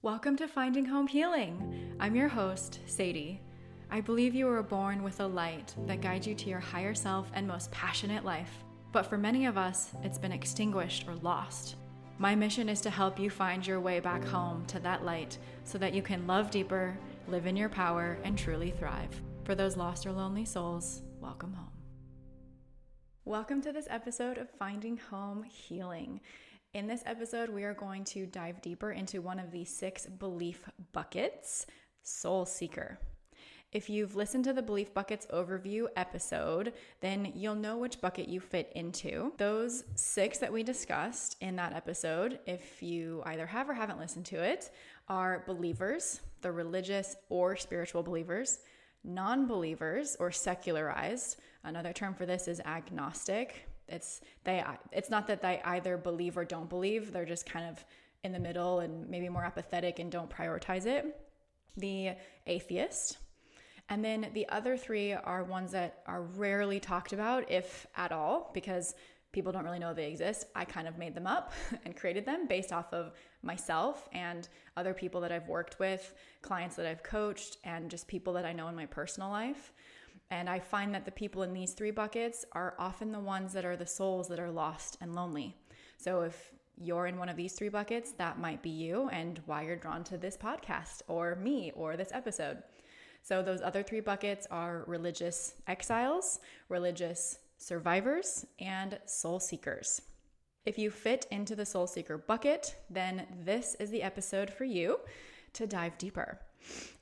Welcome to Finding Home Healing. I'm your host, Sadie. I believe you were born with a light that guides you to your higher self and most passionate life. But for many of us, it's been extinguished or lost. My mission is to help you find your way back home to that light so that you can love deeper, live in your power, and truly thrive. For those lost or lonely souls, welcome home. Welcome to this episode of Finding Home Healing. In this episode, we are going to dive deeper into one of the 6 belief buckets, soul seeker. If you've listened to the belief buckets overview episode, then you'll know which bucket you fit into. Those 6 that we discussed in that episode, if you either have or haven't listened to it, are believers, the religious or spiritual believers, non-believers or secularized. Another term for this is agnostic. It's not that they either believe or don't believe. They're just kind of in the middle and maybe more apathetic and don't prioritize it. The atheist. And then the other 3 are ones that are rarely talked about, if at all, because people don't really know they exist. I kind of made them up and created them based off of myself and other people that I've worked with, clients that I've coached, and just people that I know in my personal life. And I find that the people in these 3 buckets are often the ones that are the souls that are lost and lonely. So if you're in one of these 3 buckets, that might be you and why you're drawn to this podcast or me or this episode. So those other 3 buckets are religious exiles, religious survivors, and soul seekers. If you fit into the soul seeker bucket, then this is the episode for you to dive deeper.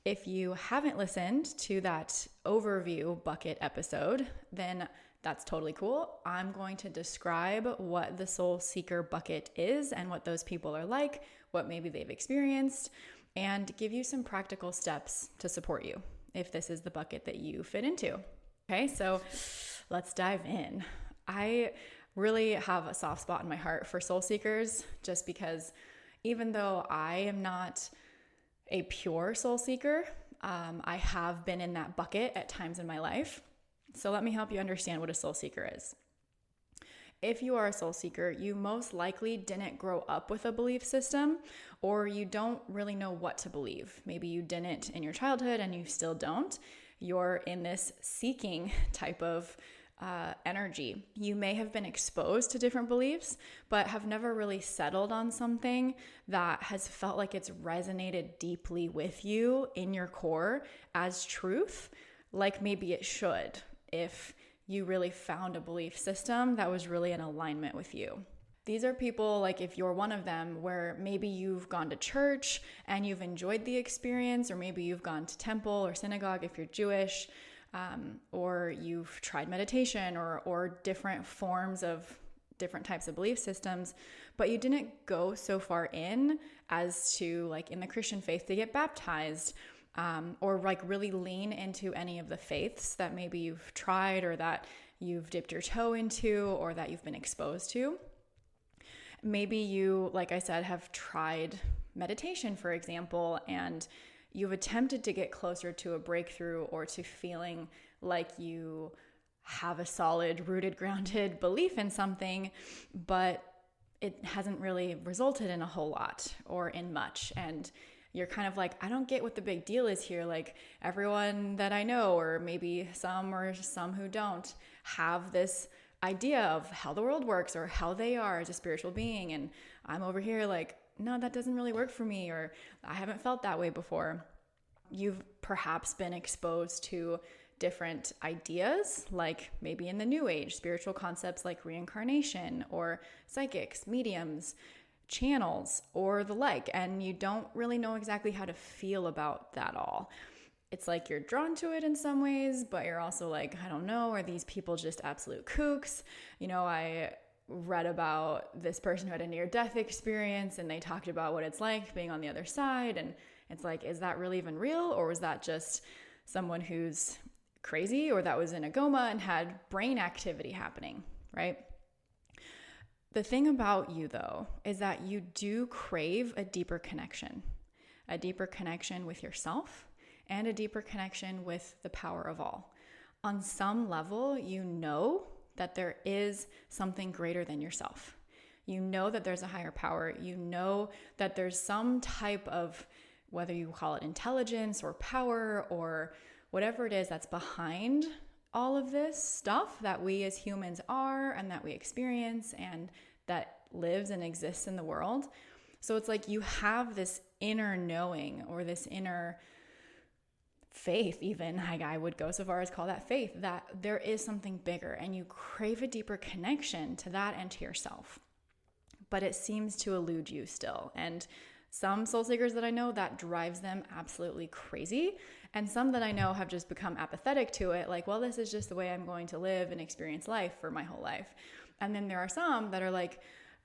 If you haven't listened to that overview bucket episode, then that's totally cool. I'm going to describe what the soul seeker bucket is and what those people are like, what maybe they've experienced, and give you some practical steps to support you if this is the bucket that you fit into. Okay, so let's dive in. I really have a soft spot in my heart for soul seekers, just because even though I am not a pure soul seeker, I have been in that bucket at times in my life. So let me help you understand what a soul seeker is. If you are a soul seeker, you most likely didn't grow up with a belief system, or you don't really know what to believe. Maybe you didn't in your childhood and you still don't. You're in this seeking type of energy. You may have been exposed to different beliefs, but have never really settled on something that has felt like it's resonated deeply with you in your core as truth, like maybe it should, if you really found a belief system that was really in alignment with you. These are people, like if you're one of them, where maybe you've gone to church and you've enjoyed the experience, or maybe you've gone to temple or synagogue if you're Jewish, or you've tried meditation or different forms of different types of belief systems, but you didn't go so far in as to, like in the Christian faith, to get baptized, or like really lean into any of the faiths that maybe you've tried or that you've dipped your toe into or that you've been exposed to. Maybe you, like I said, have tried meditation, for example, and you've attempted to get closer to a breakthrough or to feeling like you have a solid, rooted, grounded belief in something, but it hasn't really resulted in a whole lot or in much. And you're kind of like, I don't get what the big deal is here. Like everyone that I know, or maybe some who don't, have this idea of how the world works or how they are as a spiritual being. And I'm over here like, no, that doesn't really work for me, or I haven't felt that way before. You've perhaps been exposed to different ideas, like maybe in the New Age, spiritual concepts like reincarnation or psychics, mediums, channels, or the like, and you don't really know exactly how to feel about that all. It's like you're drawn to it in some ways, but you're also like, I don't know, are these people just absolute kooks? I read about this person who had a near-death experience and they talked about what it's like being on the other side, and it's like, is that really even real, or was that just someone who's crazy or that was in a coma and had brain activity happening, right? The thing about you, though, is that you do crave a deeper connection with yourself and a deeper connection with the power of all. On some level, you know that there is something greater than yourself. You know that there's a higher power. You know that there's some type of, whether you call it intelligence or power or whatever it is that's behind all of this stuff that we as humans are and that we experience and that lives and exists in the world. So it's like you have this inner knowing or this inner faith, even, like I would go so far as call that faith, that there is something bigger and you crave a deeper connection to that and to yourself. But it seems to elude you still. And some soul seekers that I know, that drives them absolutely crazy. And some that I know have just become apathetic to it. Like, well, this is just the way I'm going to live and experience life for my whole life. And then there are some that are like,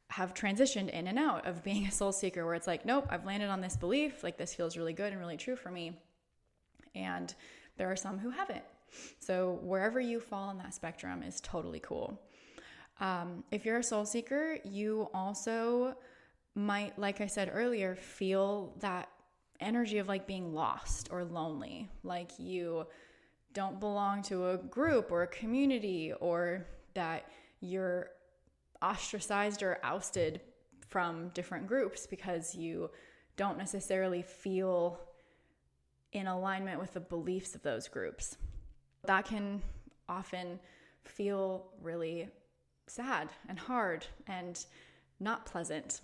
have transitioned in and out of being a soul seeker, where it's like, nope, I've landed on this belief. Like, this feels really good and really true for me. And there are some who haven't. So wherever you fall on that spectrum is totally cool. If you're a soul seeker, you also might, like I said earlier, feel that energy of like being lost or lonely, like you don't belong to a group or a community, or that you're ostracized or ousted from different groups because you don't necessarily feel in alignment with the beliefs of those groups. That can often feel really sad and hard and not pleasant.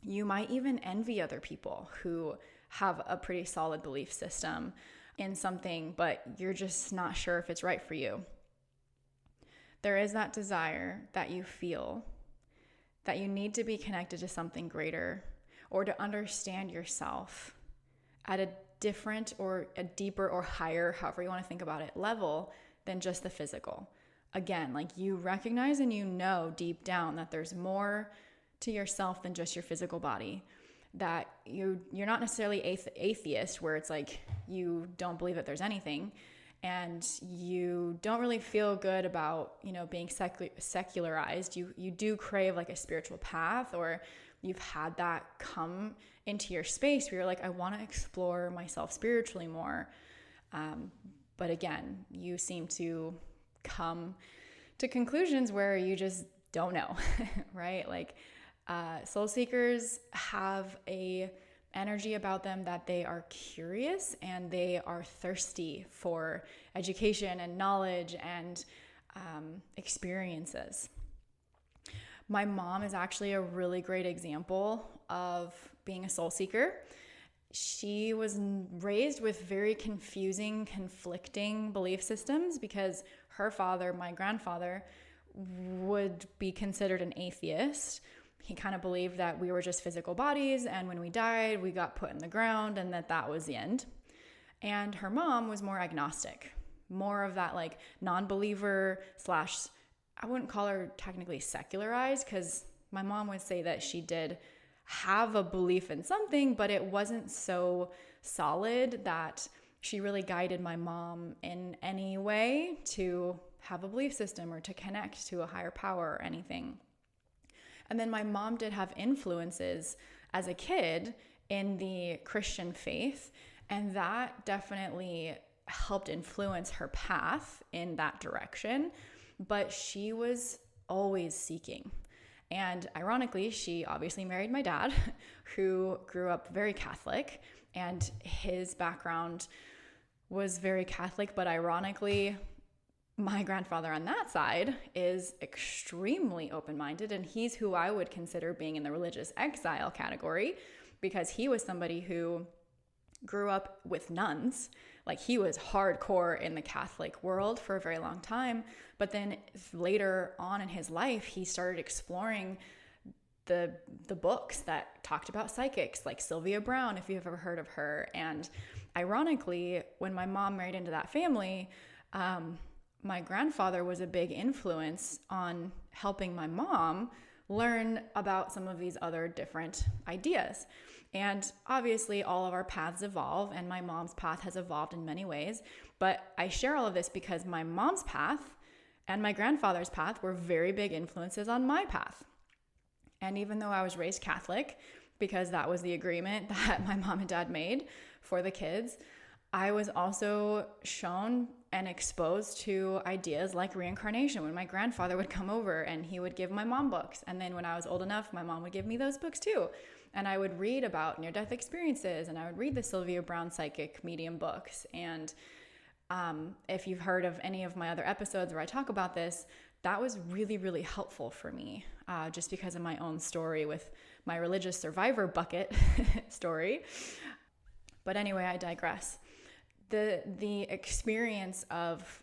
You might even envy other people who have a pretty solid belief system in something, but you're just not sure if it's right for you. There is that desire that you feel that you need to be connected to something greater, or to understand yourself at a different or a deeper or higher, however you want to think about it, level than just the physical. Again, like you recognize and you know deep down that there's more to yourself than just your physical body, that you're not necessarily atheist, where it's like you don't believe that there's anything, and you don't really feel good about, being secularized. You do crave like a spiritual path, or you've had that come into your space where you're like, I want to explore myself spiritually more. But again, you seem to come to conclusions where you just don't know, right? Like soul seekers have a energy about them that they are curious and they are thirsty for education and knowledge and experiences. My mom is actually a really great example of being a soul seeker. She was raised with very conflicting belief systems, because her father, my grandfather, would be considered an atheist. He kind of believed that we were just physical bodies, and when we died, we got put in the ground, and that was the end. And her mom was more agnostic, more of that like non-believer / I wouldn't call her technically secularized, because my mom would say that she did have a belief in something, but it wasn't so solid that she really guided my mom in any way to have a belief system or to connect to a higher power or anything. And then my mom did have influences as a kid in the Christian faith, and that definitely helped influence her path in that direction. But she was always seeking. And ironically, she obviously married my dad, who grew up very Catholic, and his background was very Catholic. But ironically, my grandfather on that side is extremely open-minded, and he's who I would consider being in the religious exile category, because he was somebody who grew up with nuns. Like, he was hardcore in the Catholic world for a very long time, but then later on in his life, he started exploring the books that talked about psychics, like Sylvia Brown, if you've ever heard of her. And ironically, when my mom married into that family, my grandfather was a big influence on helping my mom learn about some of these other different ideas. And obviously all of our paths evolve, and my mom's path has evolved in many ways. But I share all of this because my mom's path and my grandfather's path were very big influences on my path. And even though I was raised Catholic, because that was the agreement that my mom and dad made for the kids, I was also shown and exposed to ideas like reincarnation when my grandfather would come over and he would give my mom books. And then when I was old enough, my mom would give me those books too. And I would read about near-death experiences, and I would read the Sylvia Browne psychic medium books. And if you've heard of any of my other episodes where I talk about this, that was really, really helpful for me, just because of my own story with my religious survivor bucket story. But anyway, I digress. The experience of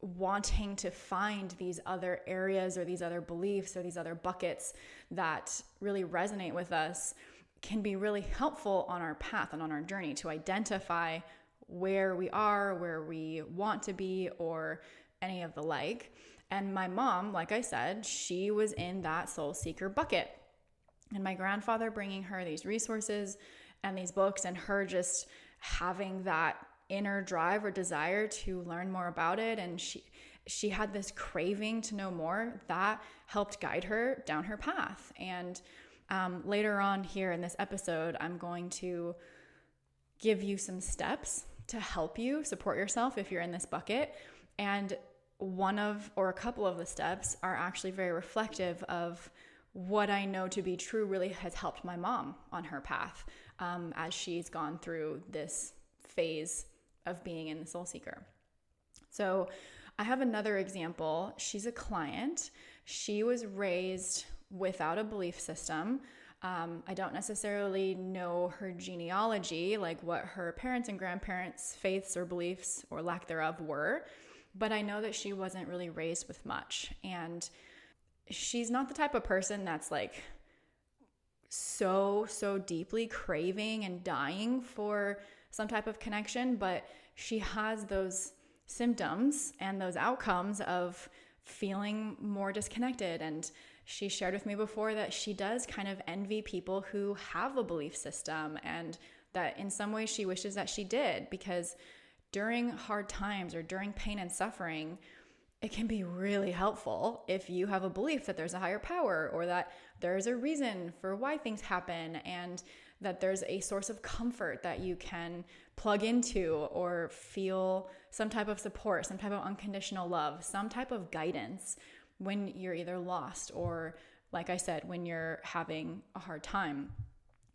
wanting to find these other areas or these other beliefs or these other buckets that really resonate with us can be really helpful on our path and on our journey to identify where we are, where we want to be, or any of the like. And my mom, like I said, she was in that soul seeker bucket. And my grandfather bringing her these resources and these books, and her just having that inner drive or desire to learn more about it, and she had this craving to know more, that helped guide her down her path. And later on here in this episode, I'm going to give you some steps to help you support yourself if you're in this bucket. And one of, or a couple of the steps are actually very reflective of what I know to be true really has helped my mom on her path as she's gone through this phase of being in the soul seeker. So I have another example. She's a client. She was raised without a belief system. I don't necessarily know her genealogy, like what her parents and grandparents' faiths or beliefs or lack thereof were, but I know that she wasn't really raised with much. And she's not the type of person that's like so deeply craving and dying for some type of connection, but she has those symptoms and those outcomes of feeling more disconnected. And she shared with me before that she does kind of envy people who have a belief system, and that in some ways she wishes that she did, because during hard times or during pain and suffering, it can be really helpful if you have a belief that there's a higher power, or that there's a reason for why things happen, and that there's a source of comfort that you can plug into or feel some type of support, some type of unconditional love, some type of guidance when you're either lost or, like I said, when you're having a hard time.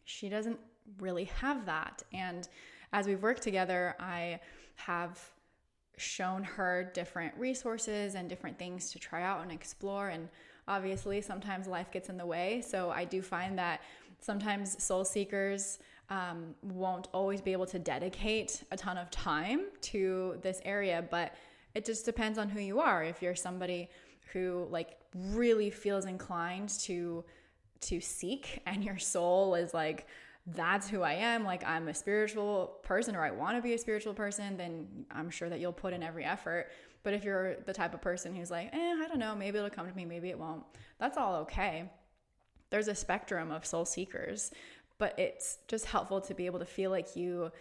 She doesn't really have that. And as we've worked together, I have shown her different resources and different things to try out and explore. And obviously, sometimes life gets in the way. So I do find that sometimes soul seekers won't always be able to dedicate a ton of time to this area, but it just depends on who you are. If you're somebody who like really feels inclined to seek, and your soul is like, that's who I am, like I'm a spiritual person, or I want to be a spiritual person, then I'm sure that you'll put in every effort. But if you're the type of person who's like, I don't know, maybe it'll come to me, maybe it won't, that's all okay. There's a spectrum of soul seekers, but it's just helpful to be able to feel like you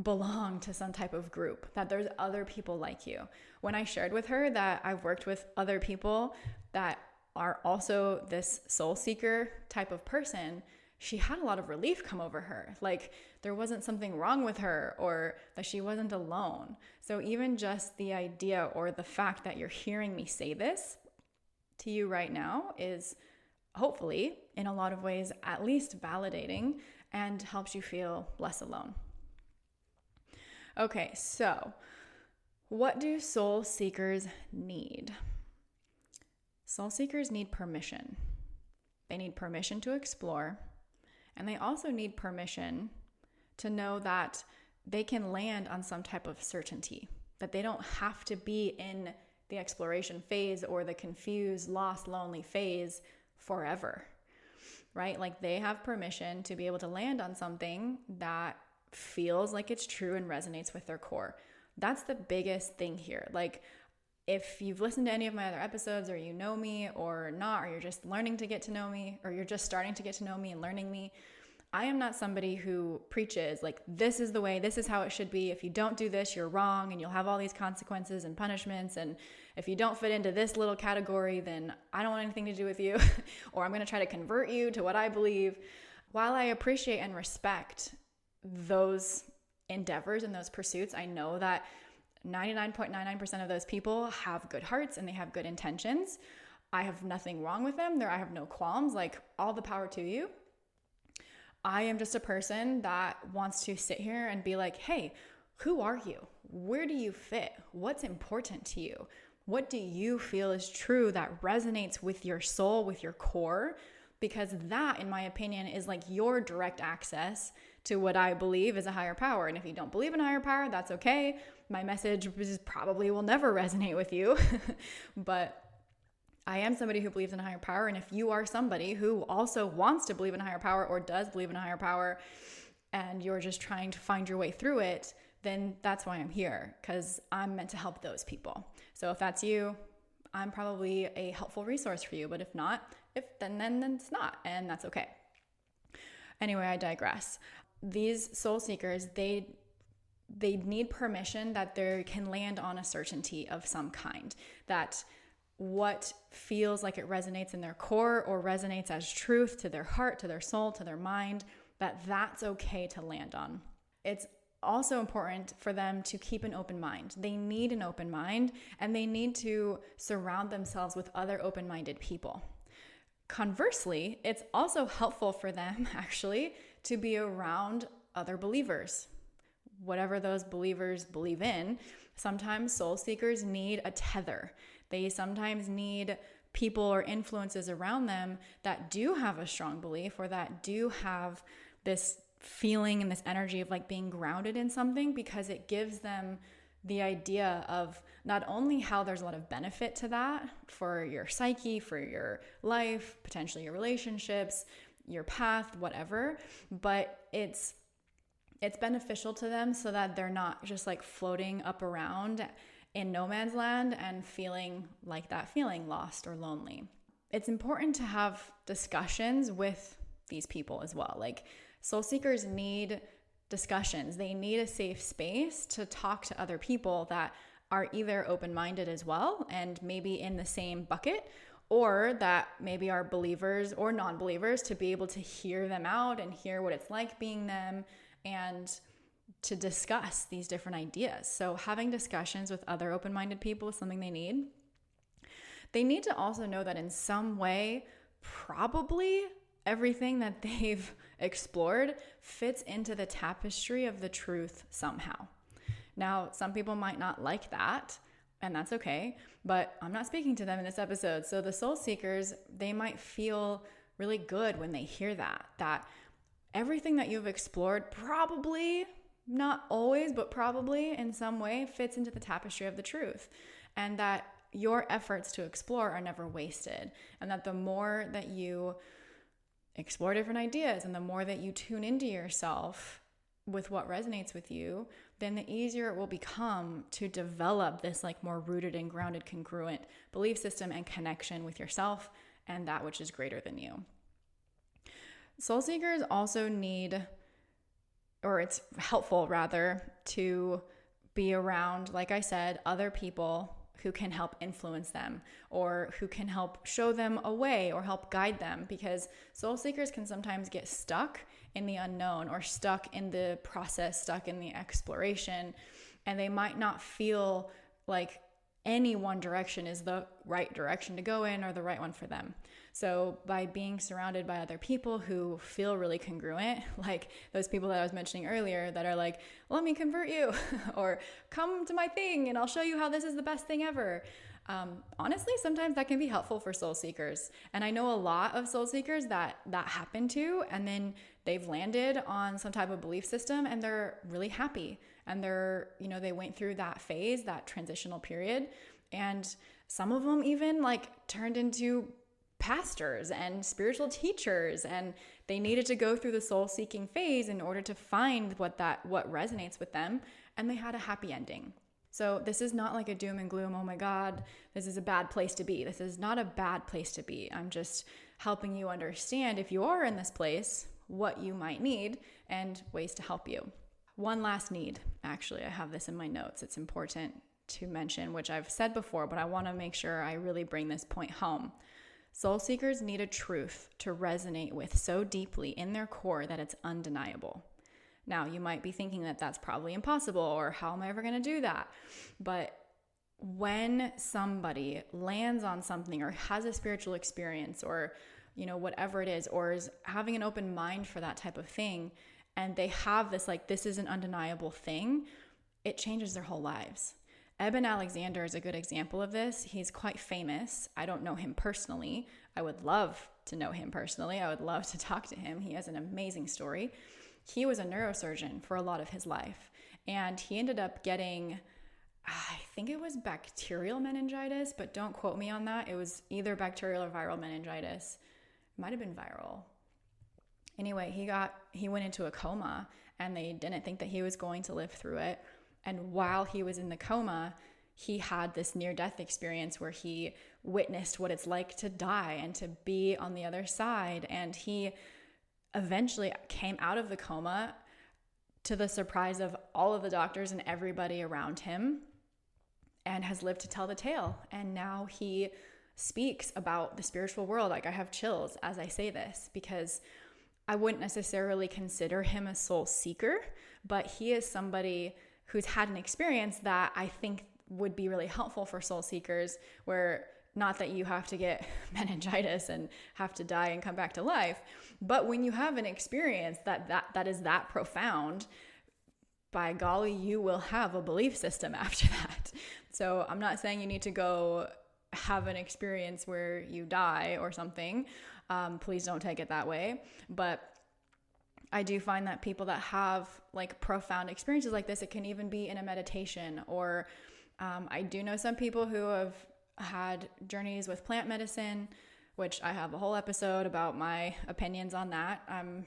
belong to some type of group, that there's other people like you. When I shared with her that I've worked with other people that are also this soul seeker type of person, she had a lot of relief come over her. Like there wasn't something wrong with her, or that she wasn't alone. So even just the idea or the fact that you're hearing me say this to you right now is hopefully in a lot of ways at least validating and helps you feel less alone. Okay, so what do soul seekers need? Soul seekers need permission. They need permission to explore, and they also need permission to know that they can land on some type of certainty, that they don't have to be in the exploration phase or the confused, lost, lonely phase forever, right? Like they have permission to be able to land on something that feels like it's true and resonates with their core. That's the biggest thing here. Like if you've listened to any of my other episodes, or you know me or not, or you're just learning to get to know me, or you're just starting to get to know me and learning me, I am not somebody who preaches like, this is the way, this is how it should be. If you don't do this, you're wrong, and you'll have all these consequences and punishments. And if you don't fit into this little category, then I don't want anything to do with you, or I'm going to try to convert you to what I believe. While I appreciate and respect those endeavors and those pursuits, I know that 99.99% of those people have good hearts and they have good intentions. I have nothing wrong with them. I have no qualms, like all the power to you. I am just a person that wants to sit here and be like, hey, who are you? Where do you fit? What's important to you? What do you feel is true that resonates with your soul, with your core? Because that, in my opinion, is like your direct access to what I believe is a higher power. And if you don't believe in a higher power, that's okay. My message probably will never resonate with you. But I am somebody who believes in a higher power. And if you are somebody who also wants to believe in a higher power or does believe in a higher power, and you're just trying to find your way through it, then that's why I'm here, because I'm meant to help those people. So if that's you, I'm probably a helpful resource for you. But if not, then it's not, and that's okay. Anyway, I digress. These soul seekers, they need permission that they can land on a certainty of some kind, that what feels like it resonates in their core or resonates as truth to their heart, to their soul, to their mind, that's okay to land on. It's also important for them to keep an open mind. They need an open mind, and they need to surround themselves with other open-minded people. Conversely, it's also helpful for them actually to be around other believers. Whatever those believers believe in, sometimes soul seekers need a tether. They sometimes need people or influences around them that do have a strong belief or that do have this feeling and this energy of like being grounded in something, because it gives them the idea of not only how there's a lot of benefit to that for your psyche, for your life, potentially your relationships, your path, whatever, but it's beneficial to them so that they're not just like floating up around in no man's land and feeling like that, feeling lost or lonely. It's important to have discussions with these people as well. Like, soul seekers need discussions. They need a safe space to talk to other people that are either open-minded as well and maybe in the same bucket, or that maybe are believers or non-believers, to be able to hear them out and hear what it's like being them and to discuss these different ideas. So having discussions with other open-minded people is something they need. They need to also know that in some way, probably everything that they've explored fits into the tapestry of the truth somehow. Now, some people might not like that, and that's okay, but I'm not speaking to them in this episode. So the soul seekers, they might feel really good when they hear that everything that you've explored, probably, not always, but probably in some way, fits into the tapestry of the truth, and that your efforts to explore are never wasted, and that the more that you explore different ideas and the more that you tune into yourself with what resonates with you, then the easier it will become to develop this like more rooted and grounded, congruent belief system and connection with yourself and that which is greater than you. Soul seekers also need, or it's helpful rather, to be around, like I said, other people who can help influence them or who can help show them a way or help guide them, because soul seekers can sometimes get stuck in the unknown or stuck in the process, stuck in the exploration, and they might not feel like any one direction is the right direction to go in or the right one for them. So by being surrounded by other people who feel really congruent, like those people that I was mentioning earlier that are like, let me convert you or come to my thing and I'll show you how this is the best thing ever. Honestly, sometimes that can be helpful for soul seekers. And I know a lot of soul seekers that happen to, and then they've landed on some type of belief system and they're really happy. And they went through that phase, that transitional period. And some of them even like turned into pastors and spiritual teachers, and they needed to go through the soul seeking phase in order to find what resonates with them. And they had a happy ending. So this is not like a doom and gloom. Oh my God, this is a bad place to be. This is not a bad place to be. I'm just helping you understand, if you are in this place, what you might need and ways to help you. One last need, actually, I have this in my notes. It's important to mention, which I've said before, but I want to make sure I really bring this point home. Soul seekers need a truth to resonate with so deeply in their core that it's undeniable. Now, you might be thinking that that's probably impossible, or how am I ever going to do that? But when somebody lands on something or has a spiritual experience, or whatever it is, or is having an open mind for that type of thing, and they have this, like, this is an undeniable thing, it changes their whole lives. Eben Alexander is a good example of this. He's quite famous. I don't know him personally. I would love to know him personally. I would love to talk to him. He has an amazing story. He was a neurosurgeon for a lot of his life, and he ended up getting, I think it was bacterial meningitis, but don't quote me on that. It was either bacterial or viral meningitis. It might have been viral. Anyway, he went into a coma, and they didn't think that he was going to live through it. And while he was in the coma, he had this near-death experience where he witnessed what it's like to die and to be on the other side. And he eventually came out of the coma, to the surprise of all of the doctors and everybody around him, and has lived to tell the tale. And now he speaks about the spiritual world. Like, I have chills as I say this, because I wouldn't necessarily consider him a soul seeker, but he is somebody who's had an experience that I think would be really helpful for soul seekers, where not that you have to get meningitis and have to die and come back to life, but when you have an experience that is that profound, by golly, you will have a belief system after that. So I'm not saying you need to go have an experience where you die or something. Please don't take it that way. But I do find that people that have like profound experiences like this, it can even be in a meditation, or I do know some people who have had journeys with plant medicine, which I have a whole episode about my opinions on that. I'm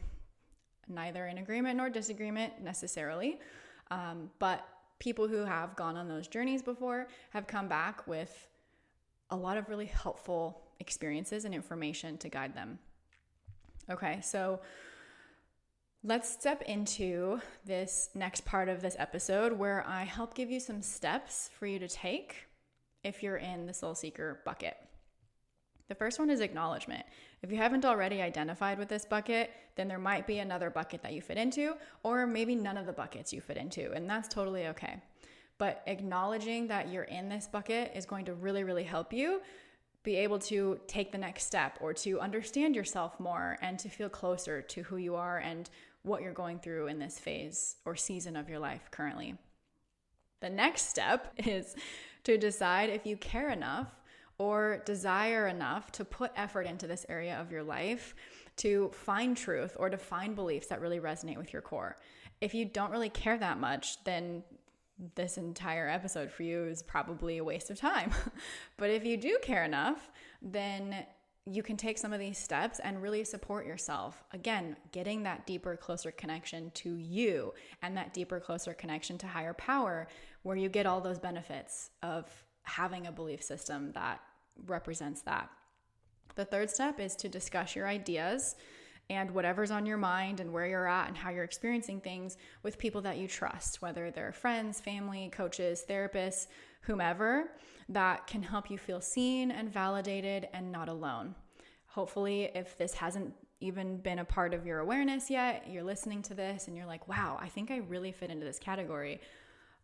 neither in agreement nor disagreement necessarily, but people who have gone on those journeys before have come back with a lot of really helpful experiences and information to guide them. Okay, so let's step into this next part of this episode, where I help give you some steps for you to take if you're in the soul seeker bucket. The first one is acknowledgement. If you haven't already identified with this bucket, then there might be another bucket that you fit into, or maybe none of the buckets you fit into, and that's totally okay. But acknowledging that you're in this bucket is going to really, really help you be able to take the next step, or to understand yourself more, and to feel closer to who you are and what you're going through in this phase or season of your life currently. The next step is to decide if you care enough or desire enough to put effort into this area of your life to find truth, or to find beliefs that really resonate with your core. If you don't really care that much, then this entire episode for you is probably a waste of time. But if you do care enough, then you can take some of these steps and really support yourself. Again, getting that deeper, closer connection to you, and that deeper, closer connection to higher power, where you get all those benefits of having a belief system that represents that. The third step is to discuss your ideas and whatever's on your mind and where you're at and how you're experiencing things with people that you trust, whether they're friends, family, coaches, therapists, whomever, that can help you feel seen and validated and not alone. Hopefully, if this hasn't even been a part of your awareness yet, you're listening to this and you're like, wow, I think I really fit into this category.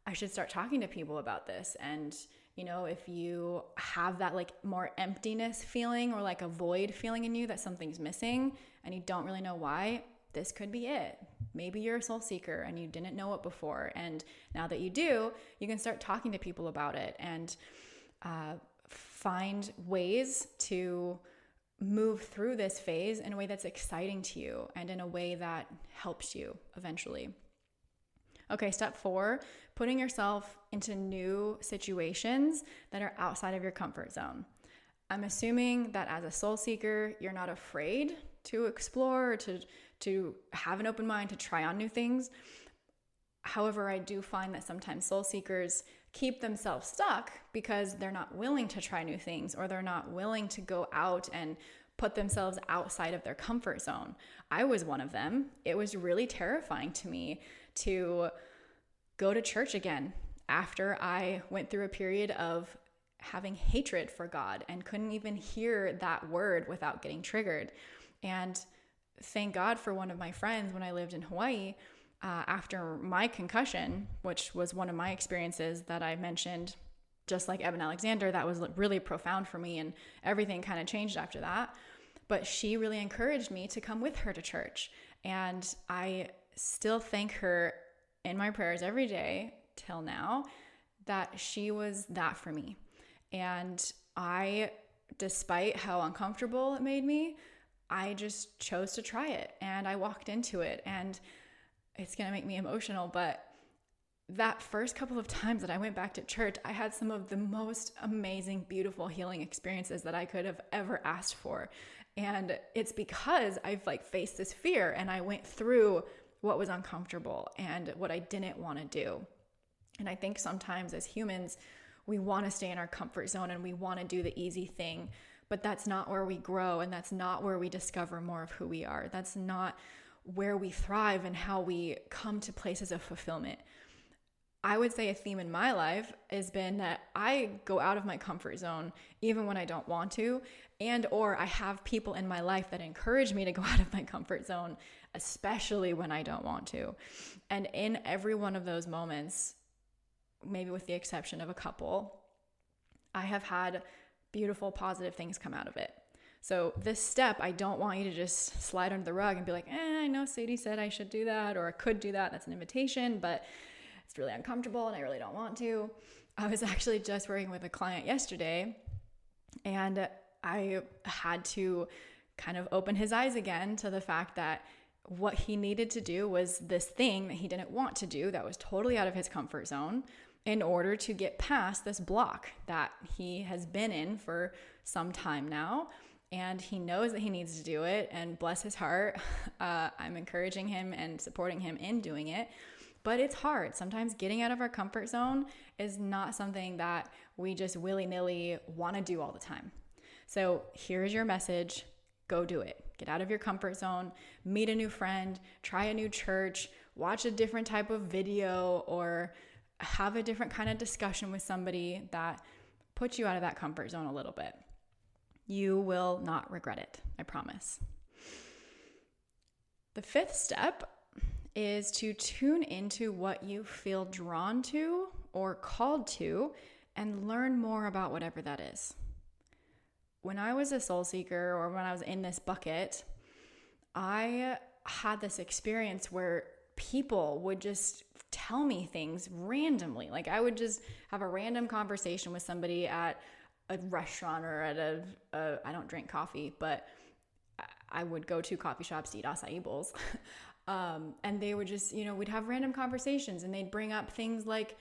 I should start talking to people about this. And if you have that like more emptiness feeling, or like a void feeling in you that something's missing and you don't really know why, this could be it. Maybe you're a soul seeker and you didn't know it before. And now that you do, you can start talking to people about it and find ways to move through this phase in a way that's exciting to you and in a way that helps you eventually. Okay, step 4, putting yourself into new situations that are outside of your comfort zone. I'm assuming that as a soul seeker, you're not afraid to explore, or to have an open mind, to try on new things. However, I do find that sometimes soul seekers keep themselves stuck because they're not willing to try new things, or they're not willing to go out and put themselves outside of their comfort zone. I was one of them. It was really terrifying to me to go to church again after I went through a period of having hatred for God and couldn't even hear that word without getting triggered. And thank God for one of my friends when I lived in Hawaii, after my concussion, which was one of my experiences that I mentioned, just like Evan Alexander, that was really profound for me, and everything kind of changed after that. But she really encouraged me to come with her to church. And I still thank her in my prayers every day till now that she was that for me. And I, despite how uncomfortable it made me, I just chose to try it, and I walked into it. And it's going to make me emotional, but that first couple of times that I went back to church, I had some of the most amazing, beautiful healing experiences that I could have ever asked for. And it's because I've faced this fear, and I went through what was uncomfortable and what I didn't want to do. And I think sometimes as humans, we want to stay in our comfort zone and we want to do the easy thing, but that's not where we grow, and that's not where we discover more of who we are. That's not where we thrive and how we come to places of fulfillment. I would say a theme in my life has been that I go out of my comfort zone even when I don't want to, or I have people in my life that encourage me to go out of my comfort zone, especially when I don't want to. And in every one of those moments, maybe with the exception of a couple, I have had beautiful, positive things come out of it. So this step, I don't want you to just slide under the rug and be like, I know Sadie said I should do that, or I could do that. That's an invitation, but it's really uncomfortable and I really don't want to. I was actually just working with a client yesterday, and I had to kind of open his eyes again to the fact that what he needed to do was this thing that he didn't want to do that was totally out of his comfort zone in order to get past this block that he has been in for some time now. And he knows that he needs to do it, and bless his heart, I'm encouraging him and supporting him in doing it. But it's hard. Sometimes getting out of our comfort zone is not something that we just willy-nilly want to do all the time. So here's your message. Go do it. Get out of your comfort zone, meet a new friend, try a new church, watch a different type of video, or have a different kind of discussion with somebody that puts you out of that comfort zone a little bit. You will not regret it, I promise. The fifth step is to tune into what you feel drawn to or called to and learn more about whatever that is. When I was a soul seeker, or when I was in this bucket, I had this experience where people would just tell me things randomly. Like I would just have a random conversation with somebody at a restaurant or at I don't drink coffee, but I would go to coffee shops to eat acai bowls. And they would just, we'd have random conversations, and they'd bring up things like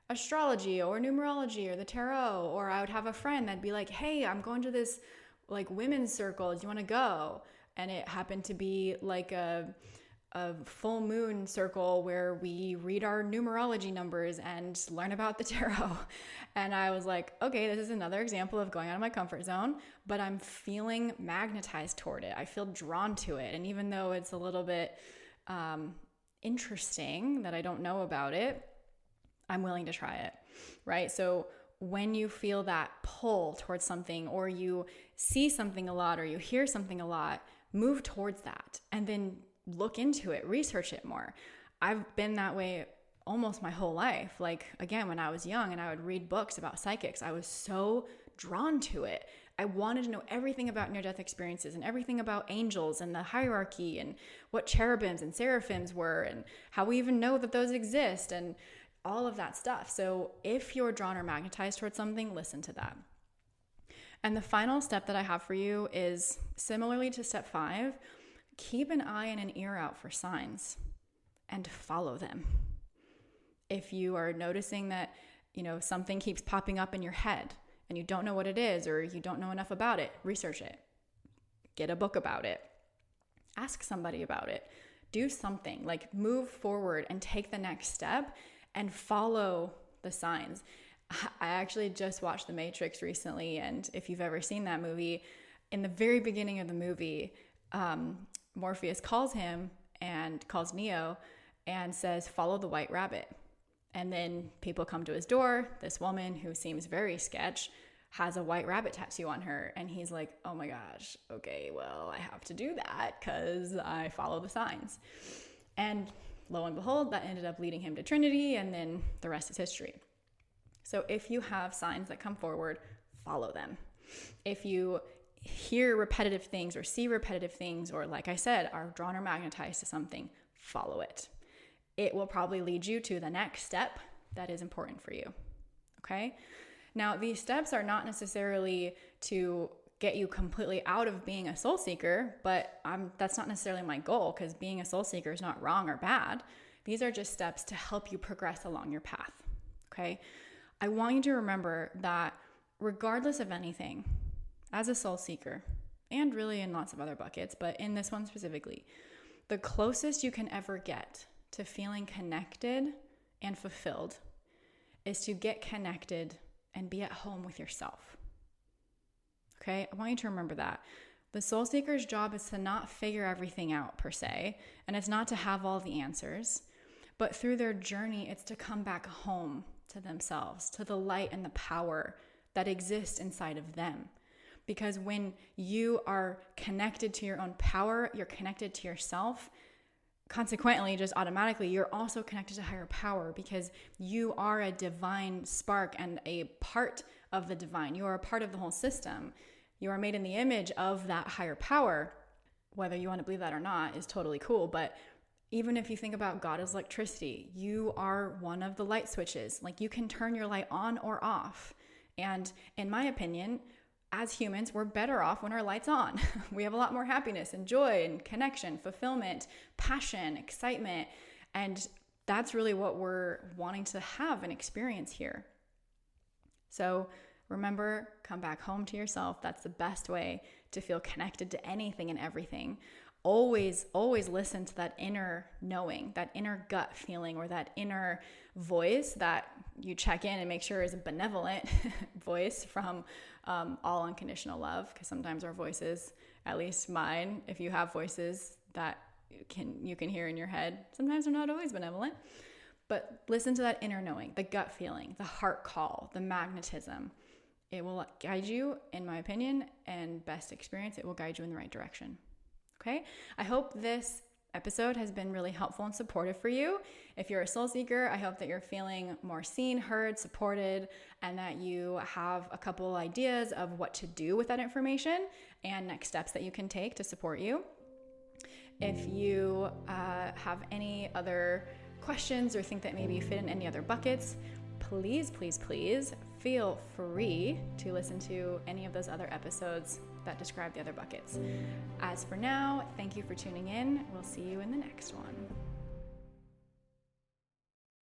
astrology or numerology or the tarot. Or I would have a friend that'd be like, hey, I'm going to this women's circle. Do you want to go? And it happened to be like a full moon circle where we read our numerology numbers and learn about the tarot. And I was like, okay, this is another example of going out of my comfort zone, but I'm feeling magnetized toward it. I feel drawn to it. And even though it's a little bit interesting that I don't know about it, I'm willing to try it, right? So when you feel that pull towards something, or you see something a lot, or you hear something a lot, move towards that and then look into it, research it more. I've been that way almost my whole life. Again, when I was young and I would read books about psychics, I was so drawn to it. I wanted to know everything about near-death experiences and everything about angels and the hierarchy and what cherubims and seraphims were and how we even know that those exist and all of that stuff. So if you're drawn or magnetized towards something, listen to that. And the final step that I have for you is similarly to step 5, keep an eye and an ear out for signs and follow them. If you are noticing that, something keeps popping up in your head and you don't know what it is, or you don't know enough about it, research it. Get a book about it. Ask somebody about it. Do something, move forward and take the next step and follow the signs. I actually just watched The Matrix recently, and if you've ever seen that movie, in the very beginning of the movie, Morpheus calls Neo and says, follow the white rabbit. And then people come to his door. This woman who seems very sketch has a white rabbit tattoo on her. And he's like, oh my gosh, okay, well, I have to do that because I follow the signs. And lo and behold, that ended up leading him to Trinity, and then the rest is history. So if you have signs that come forward, follow them. If you hear repetitive things or see repetitive things, or like I said, are drawn or magnetized to something, follow it. It will probably lead you to the next step that is important for you. Okay? Now, these steps are not necessarily to get you completely out of being a soul seeker, but that's not necessarily my goal, because being a soul seeker is not wrong or bad. These are just steps to help you progress along your path. Okay? I want you to remember that regardless of anything, as a soul seeker, and really in lots of other buckets, but in this one specifically, the closest you can ever get to feeling connected and fulfilled is to get connected and be at home with yourself. Okay? I want you to remember that. The soul seeker's job is to not figure everything out per se, and it's not to have all the answers, but through their journey, it's to come back home to themselves, to the light and the power that exists inside of them. Because when you are connected to your own power, you're connected to yourself. Consequently, just automatically, you're also connected to higher power, because you are a divine spark and a part of the divine. You are a part of the whole system. You are made in the image of that higher power. Whether you want to believe that or not is totally cool. But even if you think about God as electricity, you are one of the light switches. Like, you can turn your light on or off. And in my opinion, as humans, we're better off when our light's on. We have a lot more happiness and joy and connection, fulfillment, passion, excitement. And that's really what we're wanting to have and experience here. So remember, come back home to yourself. That's the best way to feel connected to anything and everything. Always listen to that inner knowing, that inner gut feeling, or that inner voice that you check in and make sure is a benevolent voice from all unconditional love. Because sometimes our voices, at least mine, if you have voices that you can hear in your head, sometimes they're not always benevolent. But listen to that inner knowing, the gut feeling, the heart call, the magnetism. It will guide you, in my opinion, and best experience, it will guide you in the right direction. Okay? I hope this episode has been really helpful and supportive for you. If you're a soul seeker, I hope that you're feeling more seen, heard, supported, and that you have a couple ideas of what to do with that information and next steps that you can take to support you. If you have any other questions or think that maybe you fit in any other buckets, please feel free to listen to any of those other episodes that describe the other buckets. As for now, thank you for tuning in. We'll see you in the next one.